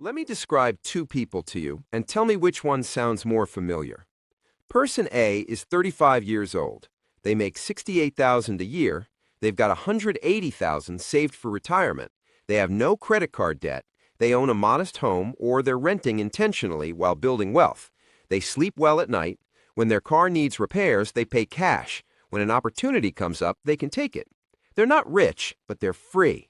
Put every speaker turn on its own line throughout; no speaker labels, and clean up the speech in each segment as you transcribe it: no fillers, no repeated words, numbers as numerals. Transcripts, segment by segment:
Let me describe two people to you and tell me which one sounds more familiar. Person A is 35 years old. They make $68,000 a year. They've got $180,000 saved for retirement. They have no credit card debt. They own a modest home or they're renting intentionally while building wealth. They sleep well at night. When their car needs repairs, they pay cash. When an opportunity comes up, they can take it. They're not rich, but they're free.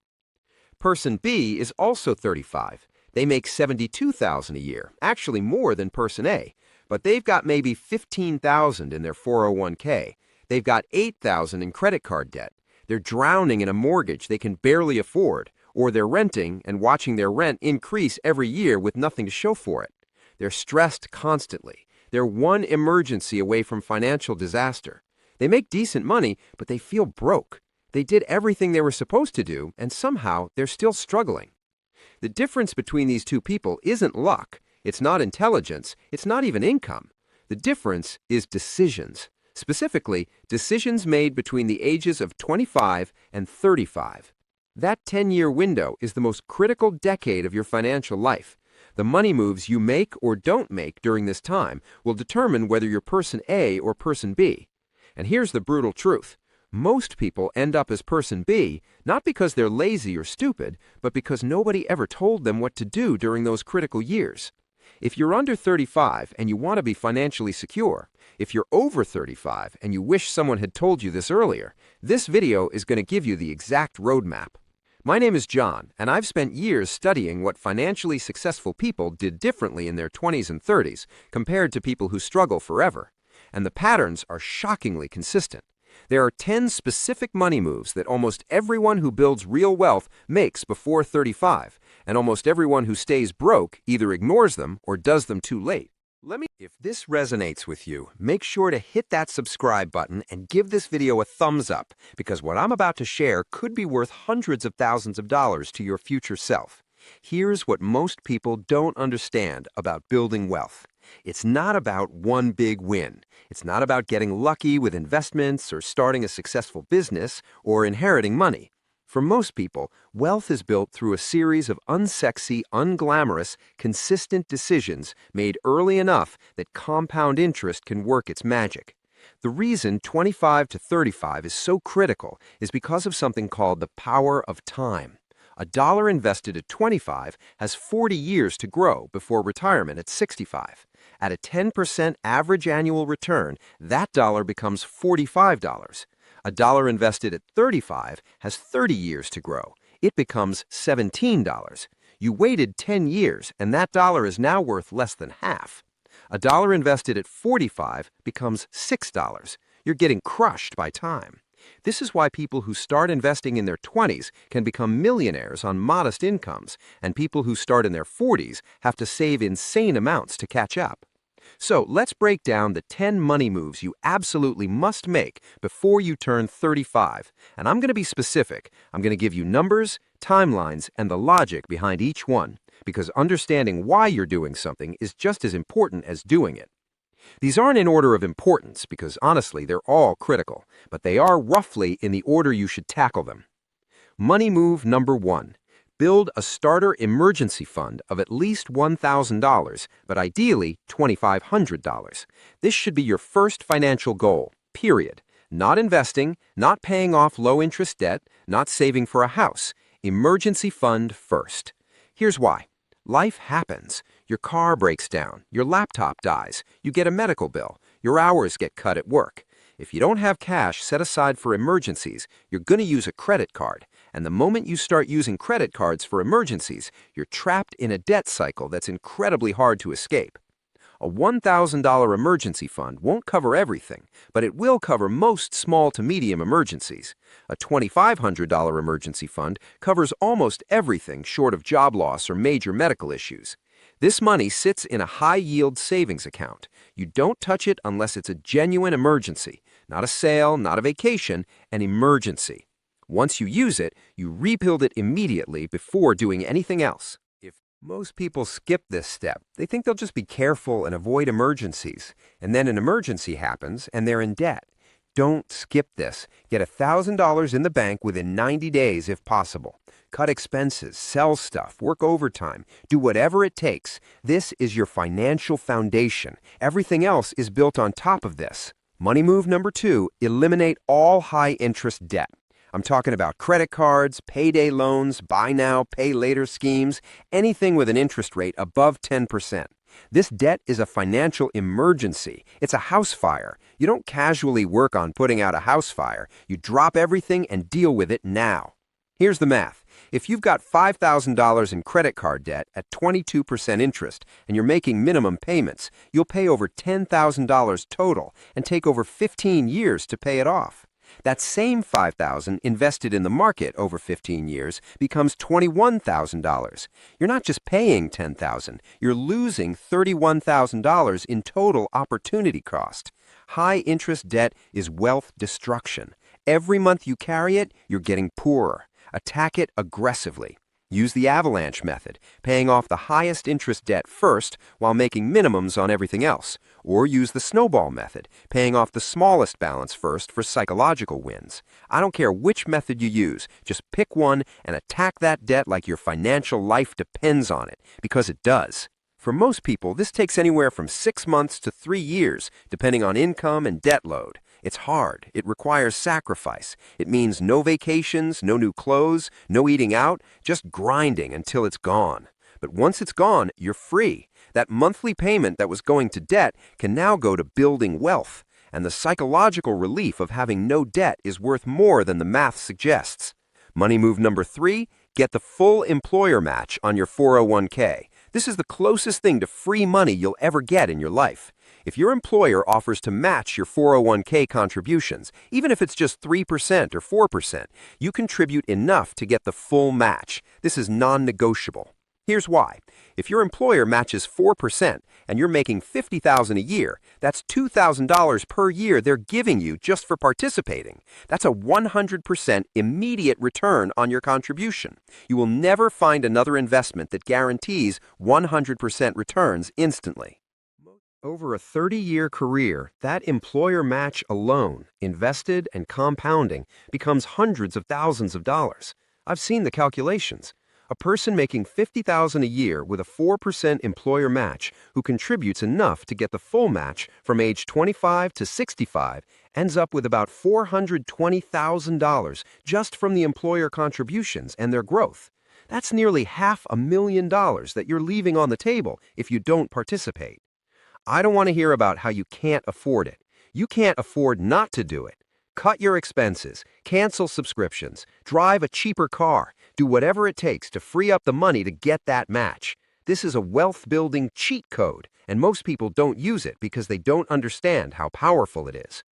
Person B is also 35. They make $72,000 a year, actually more than Person A, but they've got maybe $15,000 in their 401k. They've got $8,000 in credit card debt. They're drowning in a mortgage they can barely afford, or they're renting and watching their rent increase every year with nothing to show for it. They're stressed constantly. They're one emergency away from financial disaster. They make decent money, but they feel broke. They did everything they were supposed to do, and somehow they're still struggling. The difference between these two people isn't luck. It's not intelligence. It's not even income. The difference is decisions. Specifically, decisions made between the ages of 25 and 35. That 10-year window is the most critical decade of your financial life. The money moves you make or don't make during this time will determine whether you're Person A or Person B. And here's the brutal truth. Most people end up as Person B, not because they're lazy or stupid, but because nobody ever told them what to do during those critical years. If you're under 35 and you want to be financially secure, if you're over 35 and you wish someone had told you this earlier, this video is going to give you the exact roadmap. My name is John, and I've spent years studying what financially successful people did differently in their 20s and 30s compared to people who struggle forever. And the patterns are shockingly consistent. There are 10 specific money moves that almost everyone who builds real wealth makes before 35, and almost everyone who stays broke either ignores them or does them too late. If this resonates with you, make sure to hit that subscribe button and give this video a thumbs up, because what I'm about to share could be worth hundreds of thousands of dollars to your future self. Here's what most people don't understand about building wealth. It's not about one big win. It's not about getting lucky with investments or starting a successful business or inheriting money. For most people, wealth is built through a series of unsexy, unglamorous, consistent decisions made early enough that compound interest can work its magic. The reason 25 to 35 is so critical is because of something called the power of time. A dollar invested at 25 has 40 years to grow before retirement at 65. At a 10% average annual return, that dollar becomes $45. A dollar invested at 35 has 30 years to grow. It becomes $17. You waited 10 years, and that dollar is now worth less than half. A dollar invested at 45 becomes $6. You're getting crushed by time. This is why people who start investing in their 20s can become millionaires on modest incomes, and people who start in their 40s have to save insane amounts to catch up. So let's break down the 10 money moves you absolutely must make before you turn 35. And I'm going to be specific. I'm going to give you numbers, timelines, and the logic behind each one, because understanding why you're doing something is just as important as doing it. These aren't in order of importance because, honestly, they're all critical, but they are roughly in the order you should tackle them. Money move number 1. Build a starter emergency fund of at least $1,000, but ideally $2,500. This should be your first financial goal, period. Not investing, not paying off low-interest debt, not saving for a house. Emergency fund first. Here's why. Life happens. Your car breaks down, your laptop dies, you get a medical bill, your hours get cut at work. If you don't have cash set aside for emergencies, you're going to use a credit card. And the moment you start using credit cards for emergencies, you're trapped in a debt cycle that's incredibly hard to escape. A $1,000 emergency fund won't cover everything, but it will cover most small to medium emergencies. A $2,500 emergency fund covers almost everything short of job loss or major medical issues. This money sits in a high-yield savings account. You don't touch it unless it's a genuine emergency, not a sale, not a vacation, an emergency. Once you use it, you rebuild it immediately before doing anything else. If most people skip this step, they think they'll just be careful and avoid emergencies, and then an emergency happens and they're in debt. Don't skip this. Get $1,000 in the bank within 90 days if possible. Cut expenses, sell stuff, work overtime, do whatever it takes. This is your financial foundation. Everything else is built on top of this. Money move number 2, eliminate all high-interest debt. I'm talking about credit cards, payday loans, buy now, pay later schemes, anything with an interest rate above 10%. This debt is a financial emergency. It's a house fire. You don't casually work on putting out a house fire. You drop everything and deal with it now. Here's the math. If you've got $5,000 in credit card debt at 22% interest and you're making minimum payments, you'll pay over $10,000 total and take over 15 years to pay it off. That same $5,000 invested in the market over 15 years becomes $21,000. You're not just paying $10,000, you're losing $31,000 in total opportunity cost. High interest debt is wealth destruction. Every month you carry it, you're getting poorer. Attack it aggressively. Use the avalanche method, paying off the highest interest debt first while making minimums on everything else. Or use the snowball method, paying off the smallest balance first for psychological wins. I don't care which method you use, just pick one and attack that debt like your financial life depends on it, because it does. For most people, this takes anywhere from 6 months to 3 years, depending on income and debt load. It's hard. It requires sacrifice. It means no vacations, no new clothes, no eating out, just grinding until it's gone. But once it's gone, you're free. That monthly payment that was going to debt can now go to building wealth. And the psychological relief of having no debt is worth more than the math suggests. Money move number 3, get the full employer match on your 401k. This is the closest thing to free money you'll ever get in your life. If your employer offers to match your 401k contributions, even if it's just 3% or 4%, you contribute enough to get the full match. This is non-negotiable. Here's why. If your employer matches 4% and you're making $50,000 a year, that's $2,000 per year they're giving you just for participating. That's a 100% immediate return on your contribution. You will never find another investment that guarantees 100% returns instantly. Over a 30-year career, that employer match alone, invested and compounding, becomes hundreds of thousands of dollars. I've seen the calculations. A person making $50,000 a year with a 4% employer match who contributes enough to get the full match from age 25 to 65 ends up with about $420,000 just from the employer contributions and their growth. That's nearly $500,000 that you're leaving on the table if you don't participate. I don't want to hear about how you can't afford it. You can't afford not to do it. Cut your expenses, cancel subscriptions, drive a cheaper car, do whatever it takes to free up the money to get that match. This is a wealth-building cheat code, and most people don't use it because they don't understand how powerful it is.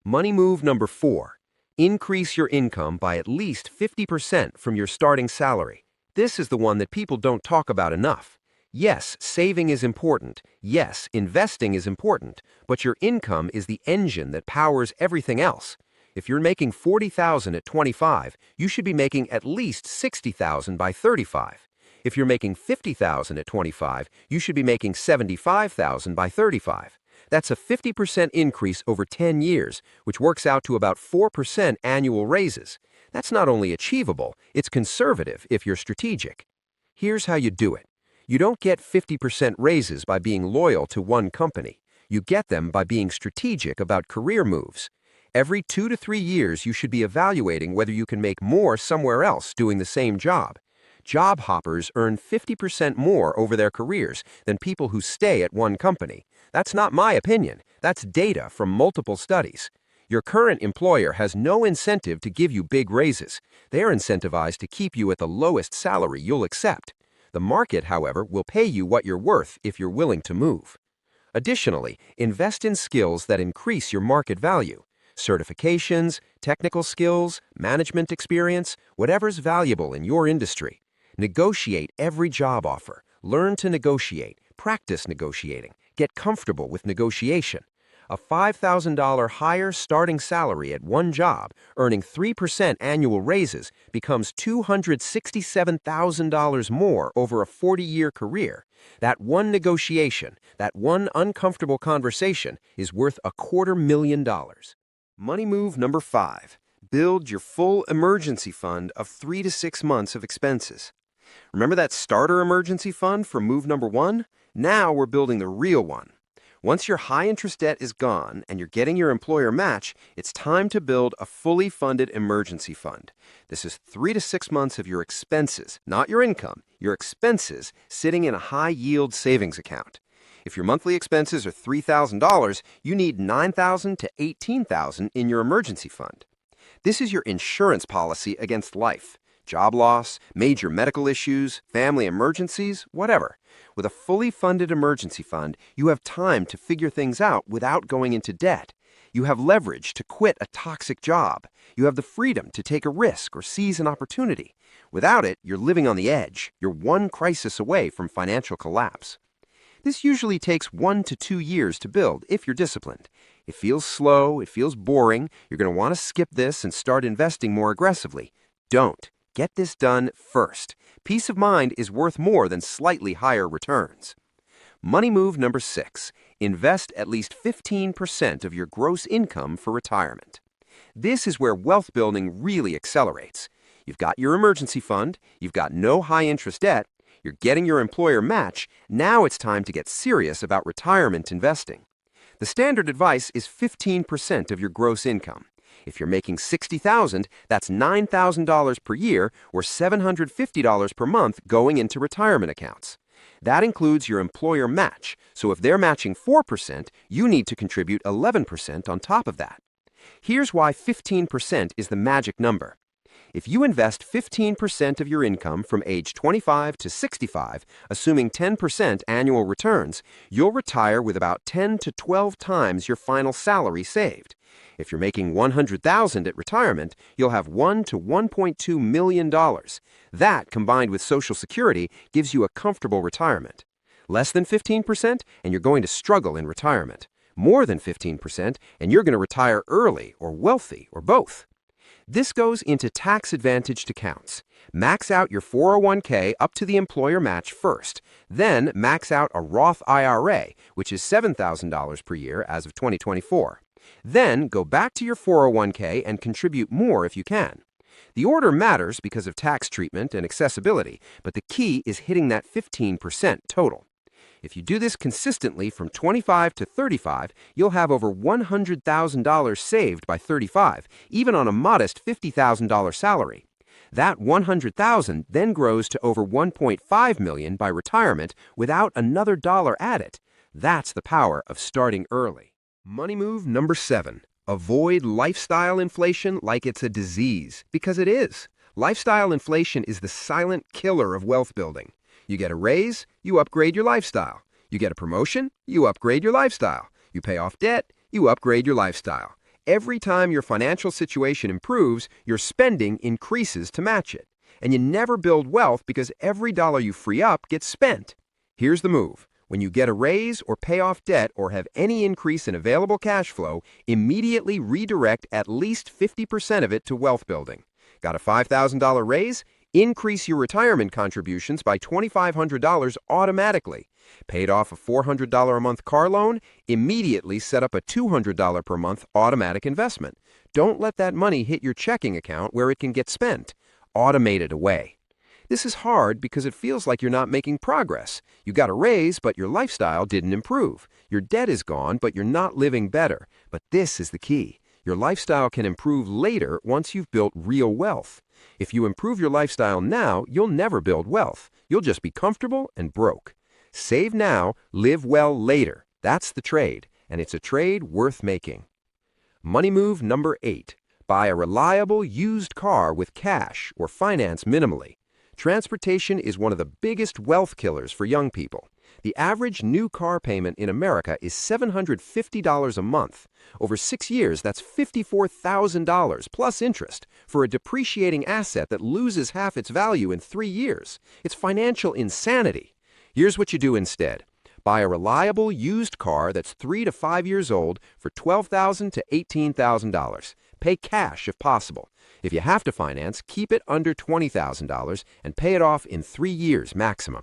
Money move number 4. Increase your income by at least 50% from your starting salary. This is the one that people don't talk about enough. Yes, saving is important. Yes, investing is important. But your income is the engine that powers everything else. If you're making $40,000 at 25, you should be making at least $60,000 by 35. If you're making $50,000 at 25, you should be making $75,000 by 35. That's a 50% increase over 10 years, which works out to about 4% annual raises. That's not only achievable, it's conservative if you're strategic. Here's how you do it. You don't get 50% raises by being loyal to one company. You get them by being strategic about career moves. Every 2 to 3 years, you should be evaluating whether you can make more somewhere else doing the same job. Job hoppers earn 50% more over their careers than people who stay at one company. That's not my opinion. That's data from multiple studies. Your current employer has no incentive to give you big raises. They're incentivized to keep you at the lowest salary you'll accept. The market, however, will pay you what you're worth if you're willing to move. Additionally, invest in skills that increase your market value. Certifications, technical skills, management experience, whatever's valuable in your industry. Negotiate every job offer. Learn to negotiate. Practice negotiating. Get comfortable with negotiation. A $5,000 higher starting salary at one job, earning 3% annual raises, becomes $267,000 more over a 40-year career. That one negotiation, that one uncomfortable conversation, is worth $250,000. Money move number 5. Build your full emergency fund of 3 to 6 months of expenses. Remember that starter emergency fund from move number 1? Now we're building the real one. Once your high interest debt is gone and you're getting your employer match, it's time to build a fully funded emergency fund. This is 3 to 6 months of your expenses, not your income, your expenses sitting in a high yield savings account. If your monthly expenses are $3,000, you need $9,000 to $18,000 in your emergency fund. This is your insurance policy against life, job loss, major medical issues, family emergencies, whatever. With a fully funded emergency fund, you have time to figure things out without going into debt. You have leverage to quit a toxic job. You have the freedom to take a risk or seize an opportunity. Without it, you're living on the edge. You're one crisis away from financial collapse. This usually takes 1 to 2 years to build if you're disciplined. It feels slow, it feels boring. You're going to want to skip this and start investing more aggressively. Don't. Get this done first. Peace of mind is worth more than slightly higher returns. Money move number 6. Invest at least 15% of your gross income for retirement. This is where wealth building really accelerates. You've got your emergency fund, you've got no high interest debt, you're getting your employer match. Now it's time to get serious about retirement investing. The standard advice is 15% of your gross income. If you're making $60,000, that's $9,000 per year or $750 per month going into retirement accounts. That includes your employer match, so if they're matching 4%, you need to contribute 11% on top of that. Here's why 15% is the magic number. If you invest 15% of your income from age 25 to 65, assuming 10% annual returns, you'll retire with about 10 to 12 times your final salary saved. If you're making $100,000 at retirement, you'll have $1 to $1.2 million. That, combined with Social Security, gives you a comfortable retirement. Less than 15%, and you're going to struggle in retirement. More than 15%, and you're going to retire early or wealthy or both. This goes into tax-advantaged accounts. Max out your 401k up to the employer match first. Then max out a Roth IRA, which is $7,000 per year as of 2024. Then go back to your 401k and contribute more if you can. The order matters because of tax treatment and accessibility, but the key is hitting that 15% total. If you do this consistently from 25 to 35, you'll have over $100,000 saved by 35, even on a modest $50,000 salary. That $100,000 then grows to over $1.5 million by retirement without another dollar added. That's the power of starting early. Money move number 7. Avoid lifestyle inflation like it's a disease, because it is. Lifestyle inflation is the silent killer of wealth building. You get a raise, you upgrade your lifestyle. You get a promotion, you upgrade your lifestyle. You pay off debt, you upgrade your lifestyle. Every time your financial situation improves, your spending increases to match it. And you never build wealth because every dollar you free up gets spent. Here's the move. When you get a raise or pay off debt or have any increase in available cash flow, immediately redirect at least 50% of it to wealth building. Got a $5,000 raise? Increase your retirement contributions by $2,500 automatically. Paid off a $400 a month car loan? Immediately set up a $200 per month automatic investment. Don't let that money hit your checking account where it can get spent. Automate it away. This is hard because it feels like you're not making progress. You got a raise, but your lifestyle didn't improve. Your debt is gone, but you're not living better. But this is the key. Your lifestyle can improve later once you've built real wealth. If you improve your lifestyle now, you'll never build wealth. You'll just be comfortable and broke. Save now, live well later. That's the trade, and it's a trade worth making. Money move number 8. Buy a reliable used car with cash or finance minimally. Transportation is one of the biggest wealth killers for young people. The average new car payment in America is $750 a month. Over 6 years, that's $54,000 plus interest for a depreciating asset that loses half its value in 3 years. It's financial insanity. Here's what you do instead. Buy a reliable used car that's 3 to 5 years old for $12,000 to $18,000. Pay cash if possible. If you have to finance, keep it under $20,000 and pay it off in 3 years maximum.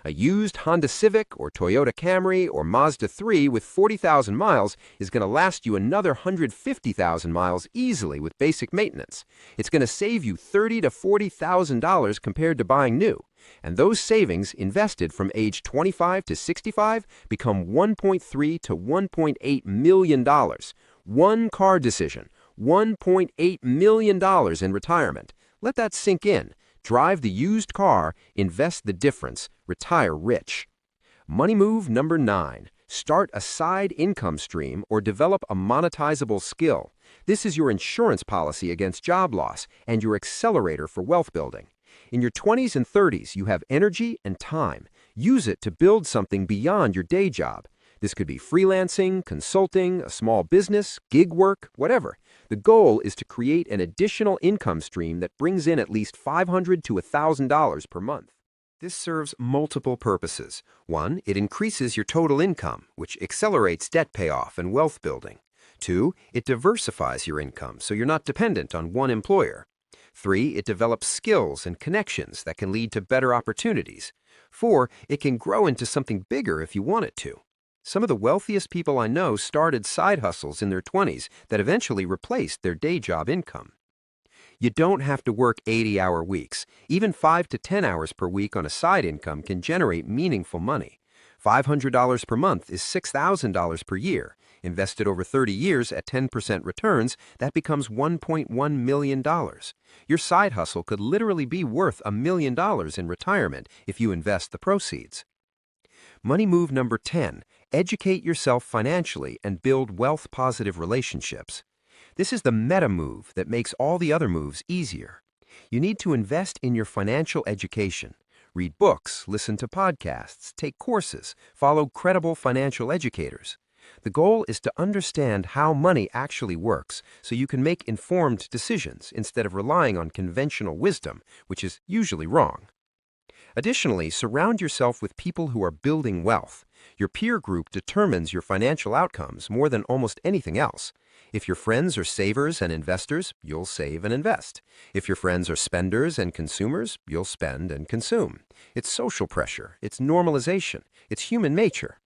A used Honda Civic or Toyota Camry or Mazda 3 with 40,000 miles is going to last you another 150,000 miles easily with basic maintenance. It's going to save you $30,000 to $40,000 compared to buying new. And those savings invested from age 25 to 65 become $1.3 to $1.8 million. One car decision, $1.8 million in retirement. Let that sink in. Drive the used car, invest the difference, retire rich. Money move number 9. Start a side income stream or develop a monetizable skill. This is your insurance policy against job loss and your accelerator for wealth building. In your 20s and 30s, you have energy and time. Use it to build something beyond your day job. This could be freelancing, consulting, a small business, gig work, whatever. The goal is to create an additional income stream that brings in at least $500 to $1,000 per month. This serves multiple purposes. 1, it increases your total income, which accelerates debt payoff and wealth building. 2, it diversifies your income so you're not dependent on one employer. 3, it develops skills and connections that can lead to better opportunities. 4, it can grow into something bigger if you want it to. Some of the wealthiest people I know started side hustles in their 20s that eventually replaced their day job income. You don't have to work 80-hour weeks. Even 5 to 10 hours per week on a side income can generate meaningful money. $500 per month is $6,000 per year. Invested over 30 years at 10% returns, that becomes $1.1 million. Your side hustle could literally be worth $1 million in retirement if you invest the proceeds. Money move number 10. Educate yourself financially and build wealth-positive relationships. This is the meta move that makes all the other moves easier. You need to invest in your financial education. Read books, listen to podcasts, take courses, follow credible financial educators. The goal is to understand how money actually works so you can make informed decisions instead of relying on conventional wisdom, which is usually wrong. Additionally, surround yourself with people who are building wealth. Your peer group determines your financial outcomes more than almost anything else. If your friends are savers and investors, you'll save and invest. If your friends are spenders and consumers, you'll spend and consume. It's social pressure. It's normalization. It's human nature.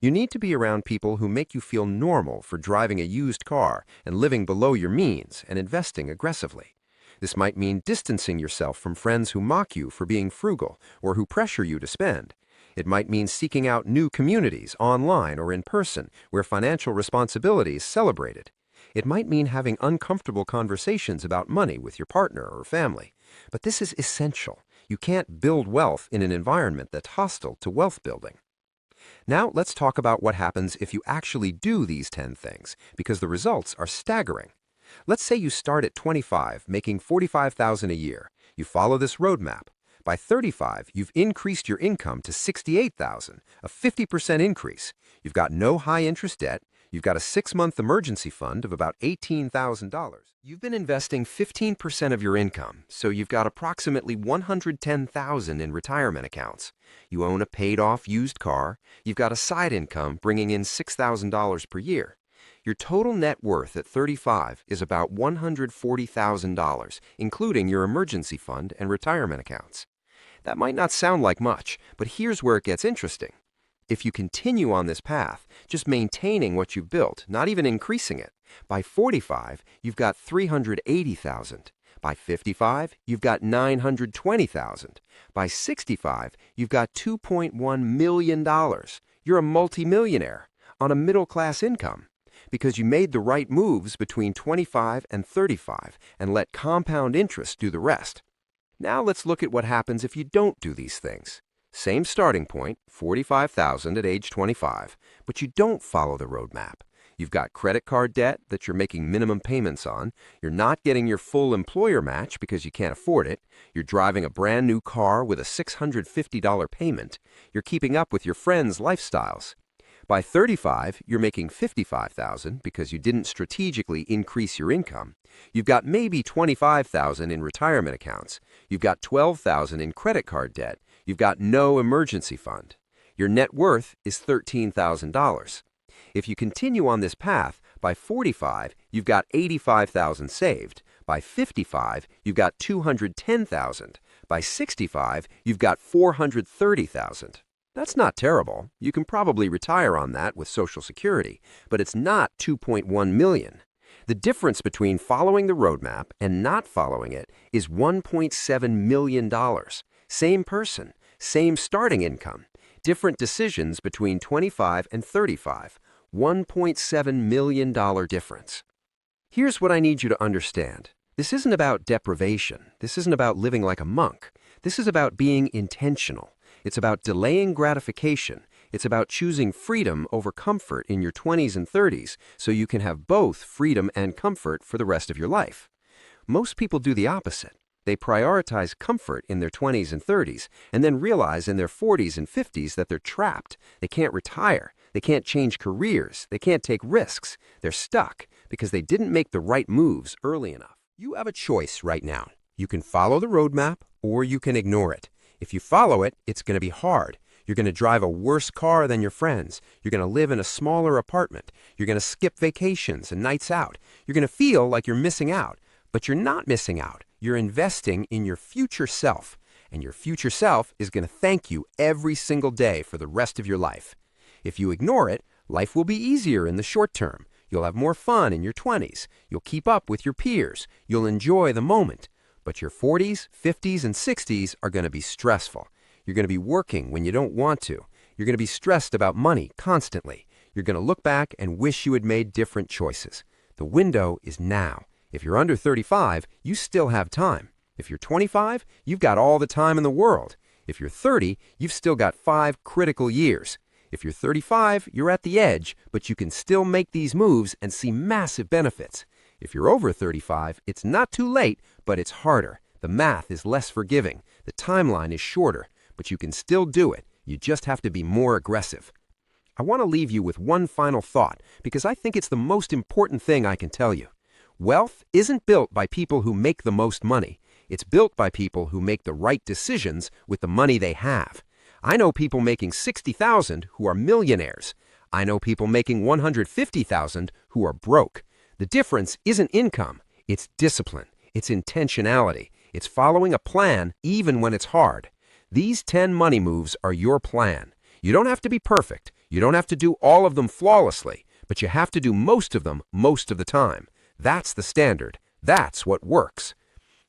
You need to be around people who make you feel normal for driving a used car and living below your means and investing aggressively. This might mean distancing yourself from friends who mock you for being frugal or who pressure you to spend. It might mean seeking out new communities, online or in person, where financial responsibility is celebrated. It might mean having uncomfortable conversations about money with your partner or family. But this is essential. You can't build wealth in an environment that's hostile to wealth building. Now let's talk about what happens if you actually do these 10 things, because the results are staggering. Let's say you start at 25, making $45,000 a year. You follow this roadmap. By 35, you've increased your income to $68,000, a 50% increase. You've got no high-interest debt. You've got a 6-month emergency fund of about $18,000. You've been investing 15% of your income, so you've got approximately $110,000 in retirement accounts. You own a paid-off used car. You've got a side income bringing in $6,000 per year. Your total net worth at 35 is about $140,000, including your emergency fund and retirement accounts. That might not sound like much, but here's where it gets interesting. If you continue on this path, just maintaining what you've built, not even increasing it, by 45, you've got $380,000. By 55, you've got $920,000. By 65, you've got $2.1 million. You're a multimillionaire on a middle-class income, because you made the right moves between 25 and 35 and let compound interest do the rest. Now let's look at what happens if you don't do these things. Same starting point, $45,000 at age 25, but you don't follow the roadmap. You've got credit card debt that you're making minimum payments on. You're not getting your full employer match because you can't afford it. You're driving a brand new car with a $650 payment. You're keeping up with your friends' lifestyles. By 35, you're making $55,000 because you didn't strategically increase your income. You've got maybe $25,000 in retirement accounts. You've got $12,000 in credit card debt. You've got no emergency fund. Your net worth is $13,000. If you continue on this path, by 45, you've got $85,000 saved. By 55, you've got 210,000. By 65, you've got 430,000. That's not terrible. You can probably retire on that with Social Security, but it's not 2.1 million. The difference between following the roadmap and not following it is $1.7 million. Same person, same starting income, different decisions between 25 and 35, $1.7 million difference. Here's what I need you to understand. This isn't about deprivation. This isn't about living like a monk. This is about being intentional. It's about delaying gratification. It's about choosing freedom over comfort in your 20s and 30s so you can have both freedom and comfort for the rest of your life. Most people do the opposite. They prioritize comfort in their 20s and 30s and then realize in their 40s and 50s that they're trapped. They can't retire. They can't change careers. They can't take risks. They're stuck because they didn't make the right moves early enough. You have a choice right now. You can follow the roadmap or you can ignore it. If you follow it, it's going to be hard. You're going to drive a worse car than your friends. You're going to live in a smaller apartment. You're going to skip vacations and nights out. You're going to feel like you're missing out. But you're not missing out. You're investing in your future self. And your future self is going to thank you every single day for the rest of your life. If you ignore it, life will be easier in the short term. You'll have more fun in your 20s. You'll keep up with your peers. You'll enjoy the moment. But your 40s, 50s, and 60s are going to be stressful. You're going to be working when you don't want to. You're going to be stressed about money constantly. You're going to look back and wish you had made different choices. The window is now. If you're under 35, you still have time. If you're 25, you've got all the time in the world. If you're 30, you've still got 5 critical years. If you're 35, you're at the edge, but you can still make these moves and see massive benefits. If you're over 35, it's not too late, but it's harder. The math is less forgiving. The timeline is shorter, but you can still do it. You just have to be more aggressive. I want to leave you with one final thought because I think it's the most important thing I can tell you. Wealth isn't built by people who make the most money. It's built by people who make the right decisions with the money they have. I know people making $60,000 who are millionaires. I know people making $150,000 who are broke. The difference isn't income, it's discipline, it's intentionality, it's following a plan even when it's hard. These 10 money moves are your plan. You don't have to be perfect, you don't have to do all of them flawlessly, but you have to do most of them most of the time. That's the standard. That's what works.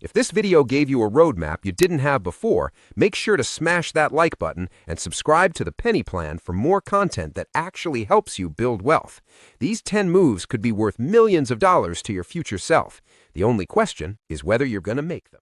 If this video gave you a roadmap you didn't have before, make sure to smash that like button and subscribe to the Penny Plan for more content that actually helps you build wealth. These 10 moves could be worth millions of dollars to your future self. The only question is whether you're going to make them.